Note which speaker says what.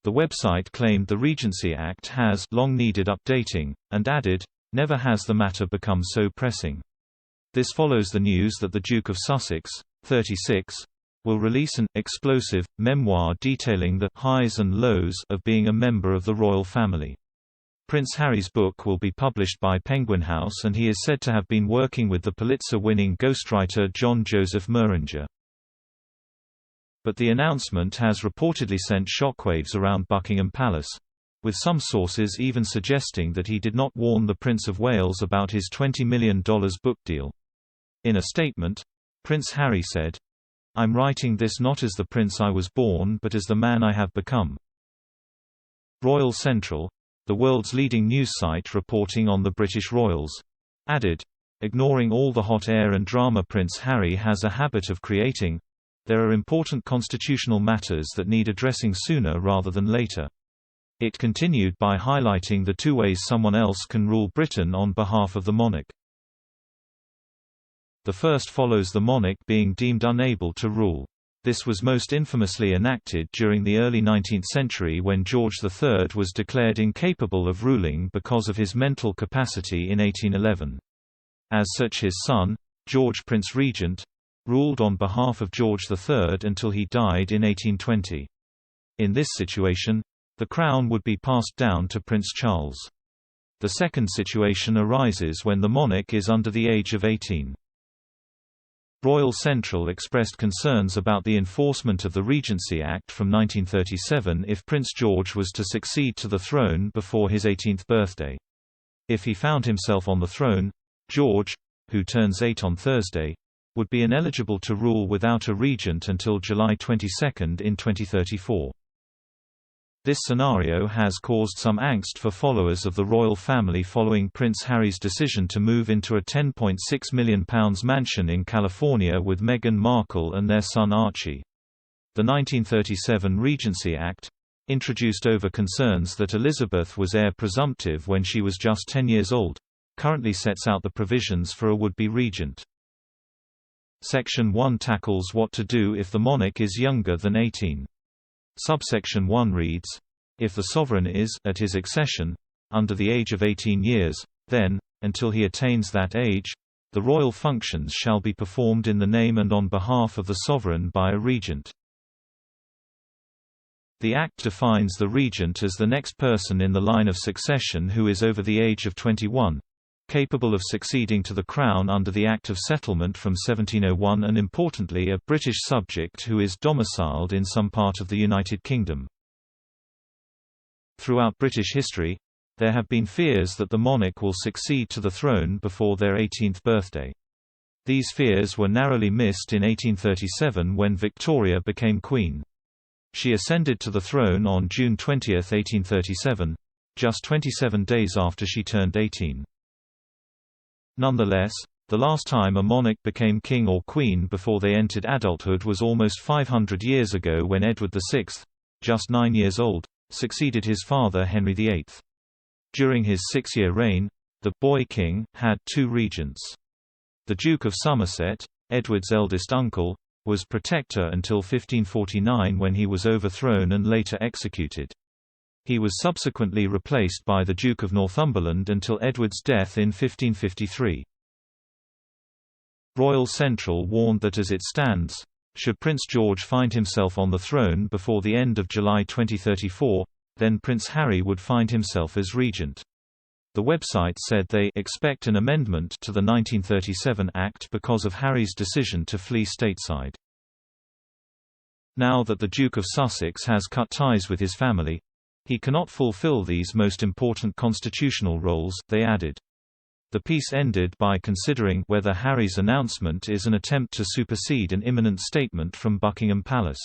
Speaker 1: The website claimed the Regency Act has long needed updating, and added, "Never has the matter become so pressing." This follows the news that the Duke of Sussex, 36, will release an explosive memoir detailing the highs and lows of being a member of the royal family. Prince Harry's book will be published by Penguin House, and he is said to have been working with the Pulitzer-winning ghostwriter John Joseph Moehringer. But the announcement has reportedly sent shockwaves around Buckingham Palace, with some sources even suggesting that he did not warn the Prince of Wales about his $20 million book deal. In a statement, Prince Harry said, "I'm writing this not as the prince I was born but as the man I have become." Royal Central, the world's leading news site reporting on the British royals, added, "Ignoring all the hot air and drama Prince Harry has a habit of creating, there are important constitutional matters that need addressing sooner rather than later." It continued by highlighting the two ways someone else can rule Britain on behalf of the monarch. The first follows the monarch being deemed unable to rule. This was most infamously enacted during the early 19th century when George III was declared incapable of ruling because of his mental capacity in 1811. As such, his son, George Prince Regent, ruled on behalf of George III until he died in 1820. In this situation, the crown would be passed down to Prince Charles. The second situation arises when the monarch is under the age of 18. Royal Central expressed concerns about the enforcement of the Regency Act from 1937 if Prince George was to succeed to the throne before his 18th birthday. If he found himself on the throne, George, who turns 8 on Thursday, would be ineligible to rule without a regent until July 22 in 2034. This scenario has caused some angst for followers of the royal family following Prince Harry's decision to move into a £10.6 million mansion in California with Meghan Markle and their son Archie. The 1937 Regency Act, introduced over concerns that Elizabeth was heir presumptive when she was just 10 years old, currently sets out the provisions for a would-be regent. Section 1 tackles what to do if the monarch is younger than 18. Subsection 1 reads, "If the sovereign is, at his accession, under the age of 18 years, then, until he attains that age, the royal functions shall be performed in the name and on behalf of the sovereign by a regent." The Act defines the regent as the next person in the line of succession who is over the age of 21, capable of succeeding to the crown under the Act of Settlement from 1701 and importantly a British subject who is domiciled in some part of the United Kingdom. Throughout British history, there have been fears that the monarch will succeed to the throne before their 18th birthday. These fears were narrowly missed in 1837 when Victoria became queen. She ascended to the throne on June 20, 1837, just 27 days after she turned 18. Nonetheless, the last time a monarch became king or queen before they entered adulthood was almost 500 years ago when Edward VI, just 9 years old, succeeded his father Henry VIII. During his 6-year reign, the boy king had 2 regents. The Duke of Somerset, Edward's eldest uncle, was protector until 1549 when he was overthrown and later executed. He was subsequently replaced by the Duke of Northumberland until Edward's death in 1553. Royal Central warned that as it stands, should Prince George find himself on the throne before the end of July 2034, then Prince Harry would find himself as regent. The website said they expect an amendment to the 1937 Act because of Harry's decision to flee stateside. Now that the Duke of Sussex has cut ties with his family, he cannot fulfill these most important constitutional roles, they added. The piece ended by considering whether Harry's announcement is an attempt to supersede an imminent statement from Buckingham Palace.